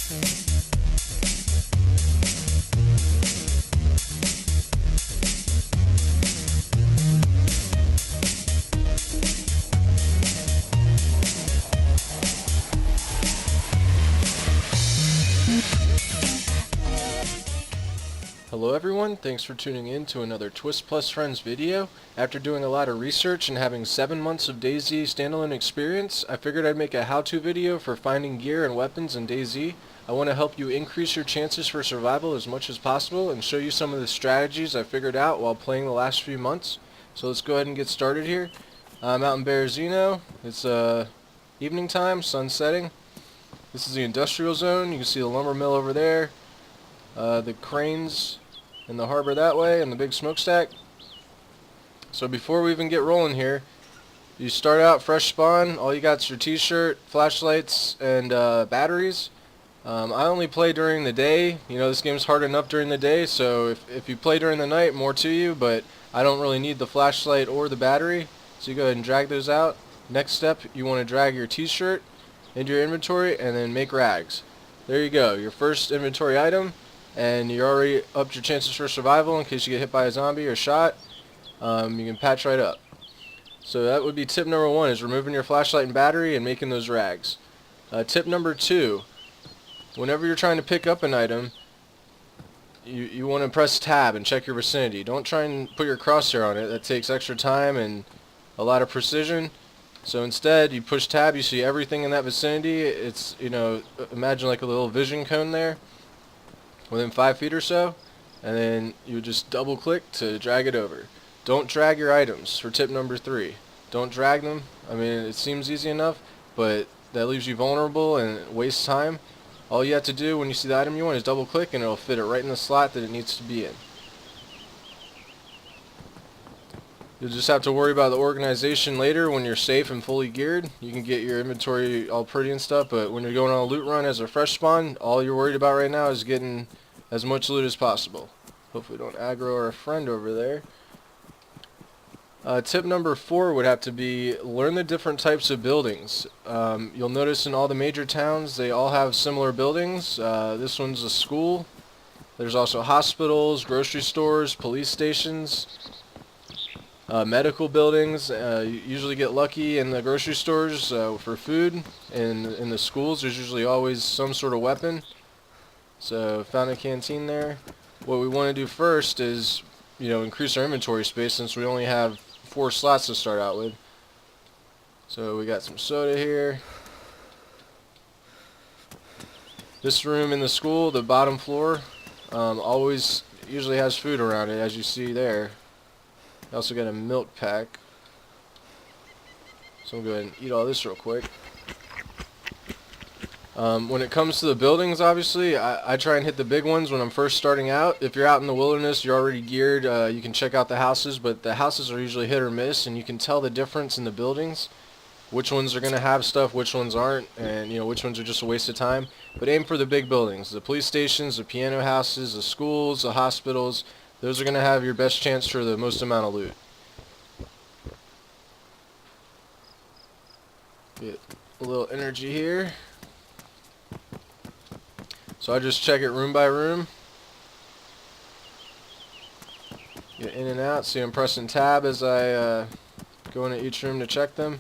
Hello everyone, thanks for tuning in to another Twist Plus Friends video. After doing a lot of research and having 7 months of DayZ Standalone experience, I figured I'd make a how-to video for finding gear and weapons in DayZ. I want to help you increase your chances for survival as much as possible and show you some of the strategies I figured out while playing the last few months. So let's go ahead and get started here. I'm out in Berezino. It's evening time, sun setting. This is the industrial zone. You can see the lumber mill over there, the cranes in the harbor that way, and the big smokestack. So before we even get rolling here, you start out fresh spawn. All you got is your t-shirt, flashlights, and batteries. I only play during the day. You know, this game's hard enough during the day, so if you play during the night, more to you, but I don't really need the flashlight or the battery. So you go ahead and drag those out. Next step, you want to drag your t-shirt into your inventory and then make rags. There you go, your first inventory item. And you already upped your chances for survival in case you get hit by a zombie or shot. You can patch right up. So that would be tip number 1, is removing your flashlight and battery and making those rags. Tip number 2, whenever you're trying to pick up an item, you want to press tab and check your vicinity. Don't try and put your crosshair on it. That takes extra time and a lot of precision. So instead, you push tab, you see everything in that vicinity. It's, you know, imagine like a little vision cone there within 5 feet or so, and then you just double click to drag it over. Don't drag your items for tip number 3. Don't drag them. I mean, it seems easy enough, but that leaves you vulnerable and wastes time. All you have to do when you see the item you want is double click and it'll fit it right in the slot that it needs to be in. You'll just have to worry about the organization later when you're safe and fully geared. You can get your inventory all pretty and stuff, but when you're going on a loot run as a fresh spawn, all you're worried about right now is getting as much loot as possible. Hopefully don't aggro our friend over there. Tip number 4 would have to be learn the different types of buildings. You'll notice in all the major towns they all have similar buildings. This one's a school. There's also hospitals, grocery stores, police stations. Medical buildings. You usually get lucky in the grocery stores for food. In the schools, there's usually always some sort of weapon. So found a canteen there. What we want to do first is, you know, increase our inventory space since we only have 4 slots to start out with. So we got some soda here. This room in the school, the bottom floor, always usually has food around it, as you see there. I also got a milk pack. So I'm going to go ahead and eat all this real quick. When it comes to the buildings, obviously, I try and hit the big ones when I'm first starting out. If you're out in the wilderness, you're already geared, you can check out the houses, but the houses are usually hit or miss, and you can tell the difference in the buildings. Which ones are going to have stuff, which ones aren't, and you know which ones are just a waste of time. But aim for the big buildings, the police stations, the piano houses, the schools, the hospitals. Those are going to have your best chance for the most amount of loot. Get a little energy here. So I just check it room by room. Get in and out. See I'm pressing tab as I go into each room to check them.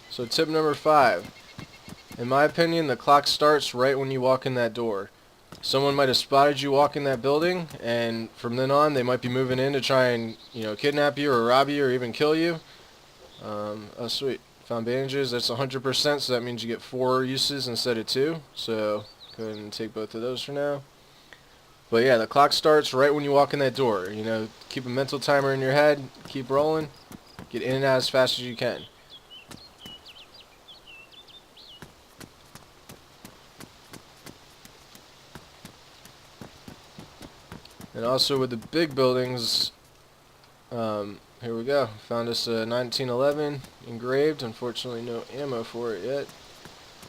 So tip number 5. In my opinion, the clock starts right when you walk in that door. Someone might have spotted you walk in that building, and from then on they might be moving in to try and, you know, kidnap you or rob you or even kill you. Oh sweet, found bandages. That's 100%, so that means you get 4 uses instead of 2. So go ahead and take both of those for now. But yeah, the clock starts right when you walk in that door. You know, keep a mental timer in your head, keep rolling, get in and out as fast as you can. And also with the big buildings, here we go. Found us a 1911 engraved. Unfortunately, no ammo for it yet.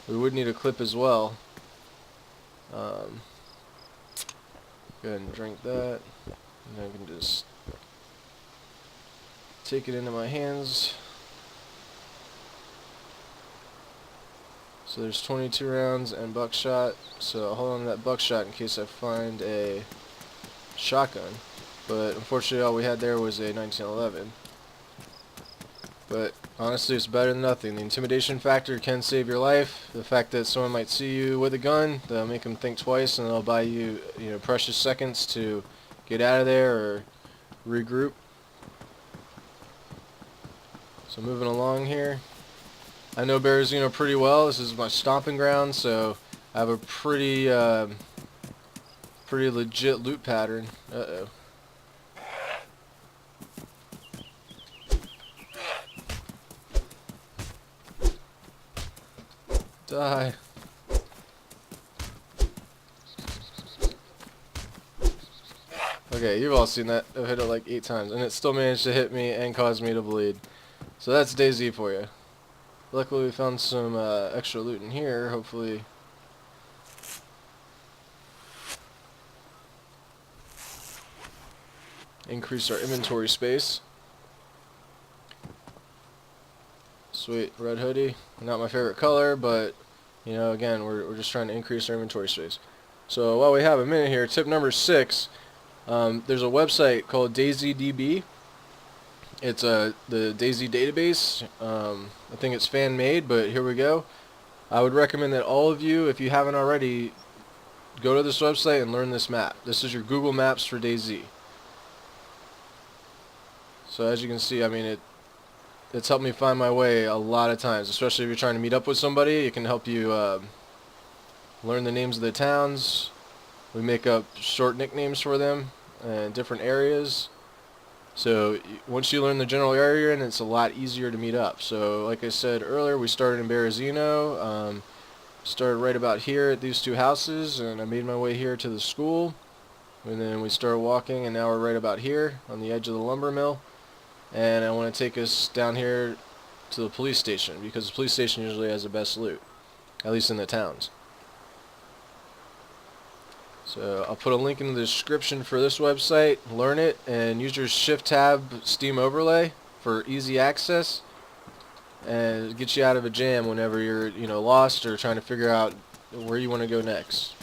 We would need a clip as well. Go ahead and drink that. And I can just take it into my hands. So there's 22 rounds and buckshot. So I'll hold on to that buckshot in case I find a shotgun. But unfortunately all we had there was a 1911. But honestly, it's better than nothing. The intimidation factor can save your life. The fact that someone might see you with a gun, that'll make them think twice, and they'll buy you, precious seconds to get out of there or regroup. So moving along here. I know Berezino pretty well. This is my stomping ground, so I have a pretty legit loot pattern. Uh-oh. Die. Okay, you've all seen that. I've hit it like 8 times, and it still managed to hit me and cause me to bleed. So that's DayZ for you. Luckily we found some extra loot in here, hopefully. Increase our inventory space. Sweet, red hoodie. Not my favorite color, but again, we're just trying to increase our inventory space. So while we have a minute here, tip number 6. There's a website called DayZ. It's the DayZ database. I think it's fan made, but here we go. I would recommend that all of you, if you haven't already, go to this website and learn this map. This is your Google Maps for DayZ. So as you can see, I mean, it's helped me find my way a lot of times, especially if you're trying to meet up with somebody. It can help you learn the names of the towns. We make up short nicknames for them in different areas. So once you learn the general area you're in, it's a lot easier to meet up. So like I said earlier, we started in Berezino. Started right about here at these 2 houses, and I made my way here to the school. And then we started walking, and now we're right about here on the edge of the lumber mill. And I want to take us down here to the police station, because the police station usually has the best loot, at least in the towns. So I'll put a link in the description for this website. Learn it and use your Shift Tab Steam overlay for easy access, and get you out of a jam whenever you're lost or trying to figure out where you want to go next.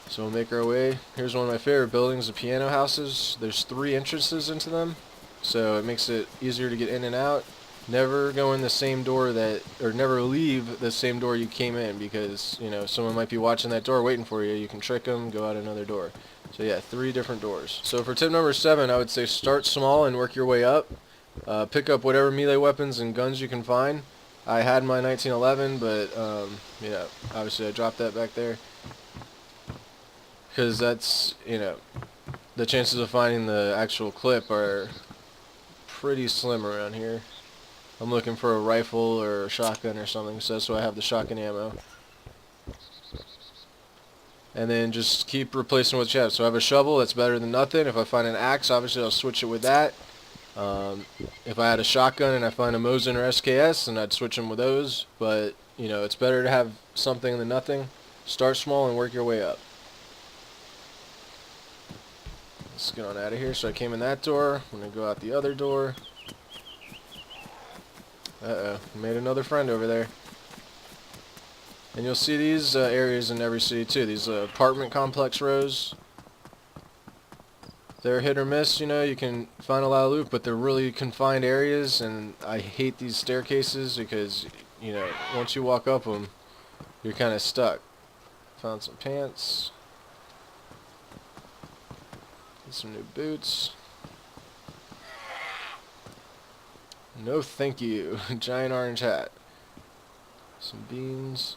So we'll make our way. Here's one of my favorite buildings, the piano houses. There's 3 entrances into them, so it makes it easier to get in and out. Never go in the same door or never leave the same door you came in, because someone might be watching that door waiting for you. You can trick them, go out another door. So yeah, 3 different doors. So for tip number 7, I would say start small and work your way up. Pick up whatever melee weapons and guns you can find. I had my 1911, but obviously I dropped that back there, because that's the chances of finding the actual clip are pretty slim around here. I'm looking for a rifle or a shotgun or something, so that's why I have the shotgun ammo. And then just keep replacing what you have. So I have a shovel, that's better than nothing. If I find an axe, obviously I'll switch it with that. If I had a shotgun and I find a Mosin or SKS, then I'd switch them with those. But it's better to have something than nothing. Start small and work your way up. Let's get on out of here. So I came in that door. I'm going to go out the other door. Uh-oh. Made another friend over there. And you'll see these areas in every city too. These apartment complex rows. They're hit or miss, you can find a lot of loot, but they're really confined areas, and I hate these staircases because, once you walk up them, you're kind of stuck. Found some pants. Some new boots. No thank you. Giant orange hat. Some beans.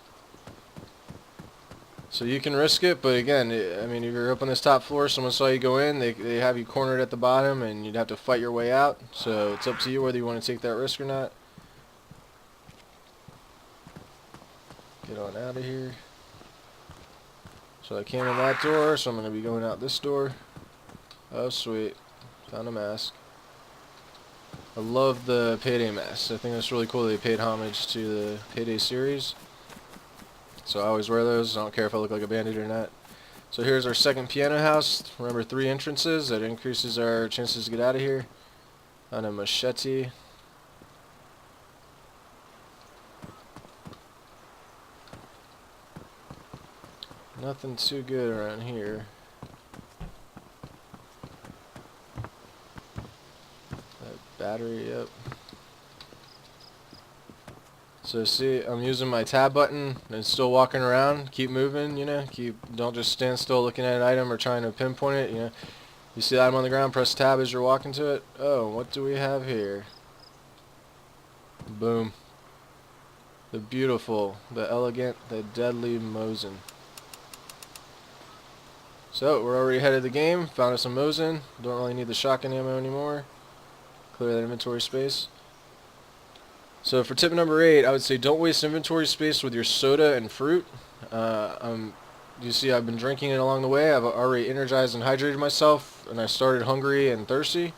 So you can risk it, but again, I mean, if you're up on this top floor, someone saw you go in, they have you cornered at the bottom, and you'd have to fight your way out. So it's up to you whether you want to take that risk or not. Get on out of here. So I came in that door, so I'm going to be going out this door. Oh, sweet. Found a mask. I love the Payday mask. I think that's really cool they paid homage to the Payday series. So I always wear those. I don't care if I look like a bandit or not. So here's our second piano house. Remember, 3 entrances. That increases our chances to get out of here. On a machete. Nothing too good around here. That battery, yep. So see, I'm using my tab button and still walking around. Keep moving, you know. Don't just stand still looking at an item or trying to pinpoint it, you know. You see the item on the ground, press tab as you're walking to it. Oh, what do we have here? Boom. The beautiful, the elegant, the deadly Mosin. So, we're already ahead of the game. Found us some Mosin. Don't really need the shotgun ammo anymore. Clear that inventory space. So for tip number 8, I would say don't waste inventory space with your soda and fruit. You see I've been drinking it along the way. I've already energized and hydrated myself, and I started hungry and thirsty.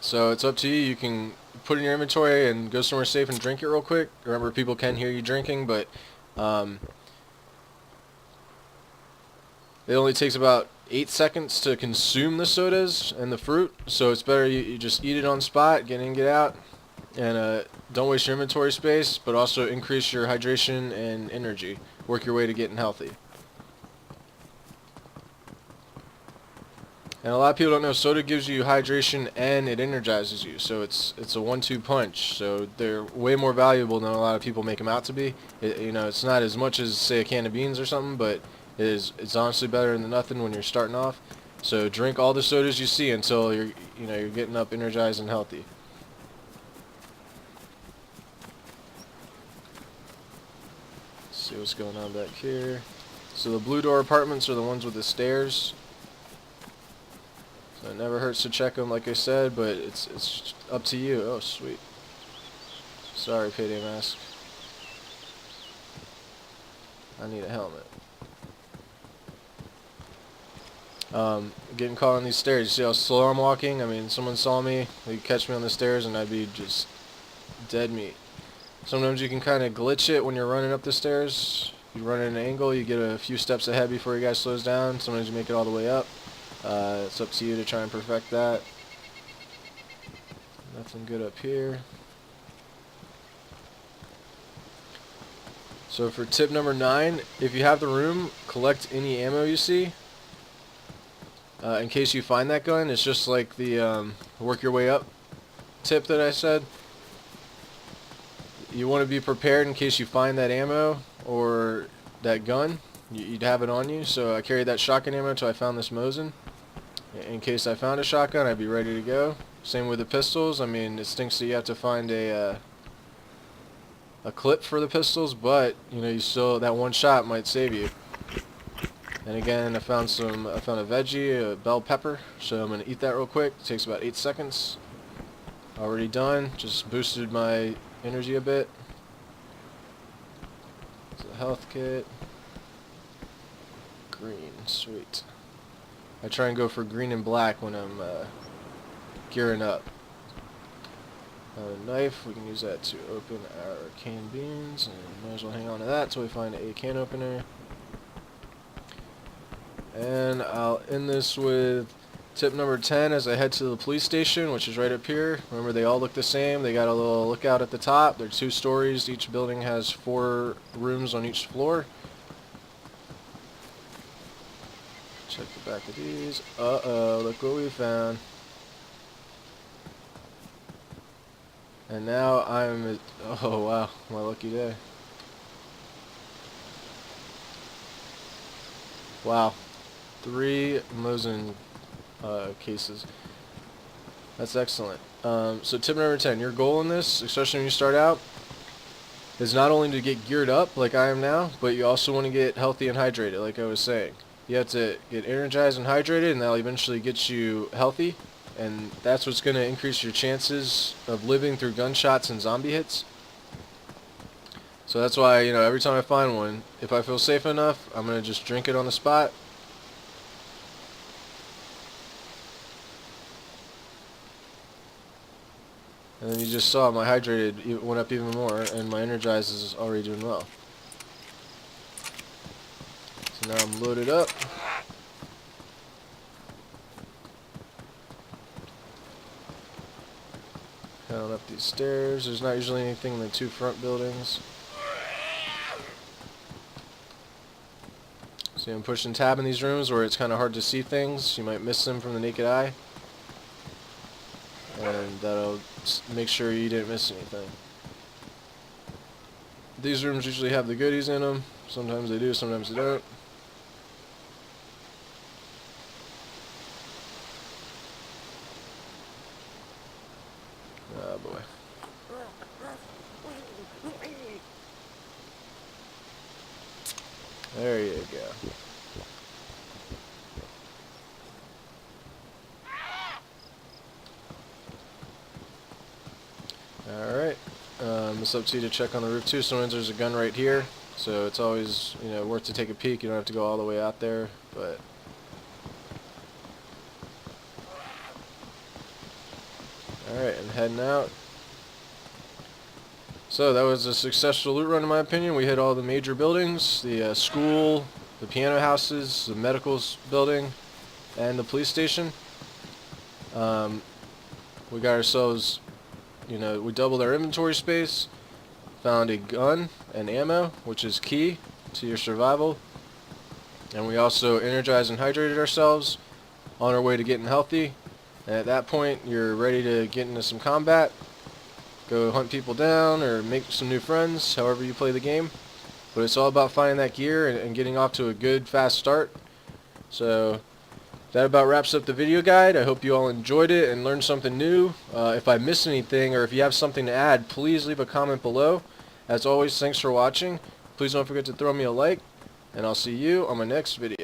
So it's up to you. You can put it in your inventory and go somewhere safe and drink it real quick. Remember, people can hear you drinking, but it only takes about 8 seconds to consume the sodas and the fruit. So it's better you just eat it on spot, get in, get out. And don't waste your inventory space, but also increase your hydration and energy. Work your way to getting healthy. And a lot of people don't know soda gives you hydration and it energizes you. So it's a 1-2 punch. So they're way more valuable than a lot of people make them out to be. You know, it's not as much as say a can of beans or something, but it's honestly better than nothing when you're starting off. So drink all the sodas you see until you're getting up energized and healthy. See what's going on back here. So the blue door apartments are the ones with the stairs. So it never hurts to check them, like I said, but it's up to you. Oh, sweet. Sorry, Payday Mask. I need a helmet. Getting caught on these stairs. You see how slow I'm walking? I mean, someone saw me, they could catch me on the stairs, and I'd be just dead meat. Sometimes you can kind of glitch it when you're running up the stairs. You run at an angle, you get a few steps ahead before your guy slows down. Sometimes you make it all the way up. It's up to you to try and perfect that. Nothing good up here. So for tip number 9, if you have the room, collect any ammo you see. In case you find that gun, it's just like the work your way up tip that I said. You want to be prepared in case you find that ammo or that gun. You'd have it on you. So I carried that shotgun ammo until I found this Mosin. In case I found a shotgun, I'd be ready to go. Same with the pistols. I mean, it stinks that you have to find a clip for the pistols, but you know, you still, that one shot might save you. And again, I found a veggie, a bell pepper. So I'm gonna eat that real quick. It takes about 8 seconds. Already done. Just boosted my energy a bit. It's a health kit. Green, sweet. I try and go for green and black when I'm gearing up. A knife, we can use that to open our canned beans, and might as well hang on to that until we find a can opener. And I'll end this with tip number 10 as I head to the police station, which is right up here. Remember, they all look the same. They got a little lookout at the top. They're 2 stories. Each building has 4 rooms on each floor. Check the back of these. Uh-oh, look what we found. And now I'm at, oh wow, my lucky day. Wow. 3 Mosin cases. That's excellent. So tip number 10, your goal in this, especially when you start out, is not only to get geared up like I am now, but you also want to get healthy and hydrated, like I was saying. You have to get energized and hydrated, and that'll eventually get you healthy, and that's what's going to increase your chances of living through gunshots and zombie hits. So that's why, you know, every time I find one, if I feel safe enough, I'm going to just drink it on the spot. And then you just saw my hydrated went up even more, and my energized is already doing well. So now I'm loaded up. Heading up these stairs. There's not usually anything in the 2 front buildings. See, I'm pushing tab in these rooms where it's kind of hard to see things. You might miss them from the naked eye. And that'll make sure you didn't miss anything. These rooms usually have the goodies in them. Sometimes they do, sometimes they don't. Oh boy. There you go. Alright. It's up to you to check on the roof too. Sometimes there's a gun right here, so it's always, you know, worth to take a peek. You don't have to go all the way out there, but alright, and heading out. So that was a successful loot run in my opinion. We hit all the major buildings, the school, the piano houses, the medical building, and the police station. We got ourselves, you know, we doubled our inventory space, found a gun and ammo, which is key to your survival. And we also energized and hydrated ourselves on our way to getting healthy. And at that point, you're ready to get into some combat. Go hunt people down or make some new friends, however you play the game. But it's all about finding that gear and getting off to a good, fast start. So that about wraps up the video guide. I hope you all enjoyed it and learned something new. If I missed anything or if you have something to add, please leave a comment below. As always, thanks for watching. Please don't forget to throw me a like, and I'll see you on my next video.